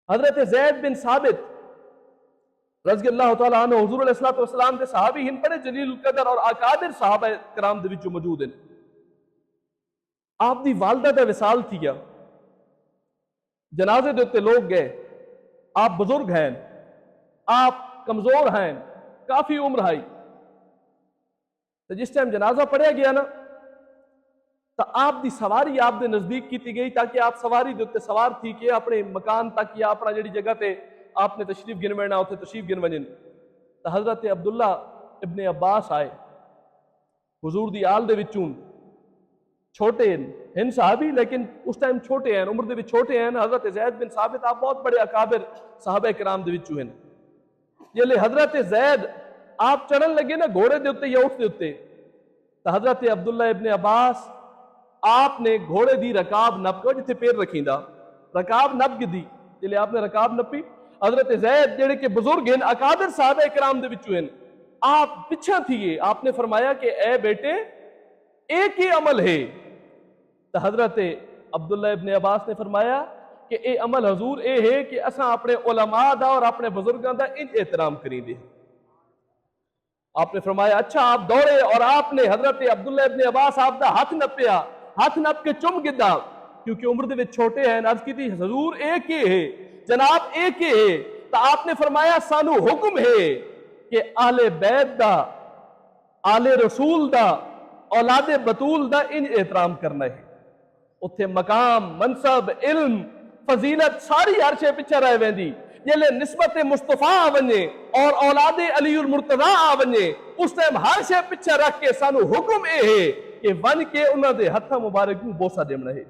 حضرت زید بن ثابت رضی اللہ تعالیٰ عنہ حضور علیہ السلام دے صحابی ہن بڑے جلیل القدر اور اکابر صحابہ کرام دے وچوں موجود ہیں. آپ دی والدہ دا وصال تھی گیا, جنازے دے اتے لوگ گئے, آپ بزرگ ہیں, آپ کمزور ہیں, کافی عمر ہے. تو جس ٹائم جنازہ پڑھیا گیا نا تو آپ دی سواری آپ دے نزدیک کیتی گئی تاکہ آپ سواری دے اتے سوار تھی کہ اپنے مکان تک یا اپنا جڑی جگہ تے آپ نے تشریف گن وینا اتنے تشریف گن ونجن. تو حضرت عبداللہ ابن عباس آئے, حضور دی آل دے وچوں, چھوٹے ہیں صحابی لیکن اس ٹائم چھوٹے ہیں, عمر دے وچ چھوٹے ہیں. حضرت زید بن ثابت آپ بہت بڑے اکابر صحابہ کرام دے وچوں ہیں. جلے حضرت زید آپ چڑھن لگے نا گھوڑے دے اتے یا اٹھ دے اتے, تو حضرت عبداللہ ابن عباس آپ نے گھوڑے دی رکاب نپ کو جتھے پیر رکھیں دا رکاب نپ کے دی. جلے آپ نے رکاب نپی, حضرت زید جڑے کہ بزرگ ہیں اکابر صحابہ کرام دے وچوں ہیں, آپ پیچھے تھیے. آپ نے فرمایا کہ اے بیٹے ایک ہی عمل ہے. تو حضرت عبداللہ ابن عباس نے فرمایا کہ اے عمل حضور اے ہے کہ اساں اپنے علماء دا اور اپنے بزرگاں دا ان احترام کریں دے. آپ نے فرمایا اچھا. آپ دوڑے اور آپ نے حضرت عبداللہ ابن عباس آپ دا ہاتھ نپیا, ہاتھ نپ کے چم گدا, کیونکہ عمر دے وچ چھوٹے ہیں. عرض کی تھی حضور ایک ہی ہے, جناب ایک ہی ہے. تو آپ نے فرمایا سانو حکم ہے کہ آل بیت دا, آل رسول دا, اولاد بطول دا ان احترام کرنا ہے. اتھے مقام, منصب, علم, فضیلت ساری عرشے پیچھے رہ ویندی. جلے نسبت مصطفیٰ آونجے اور اولاد علی المرتضیٰ آونجے اس ٹائم ہر شے پیچھے رکھ کے سانو حکم اے ہے کہ ون کے انہاں دے ہتھاں مبارک نوں بوسہ دینا ہے.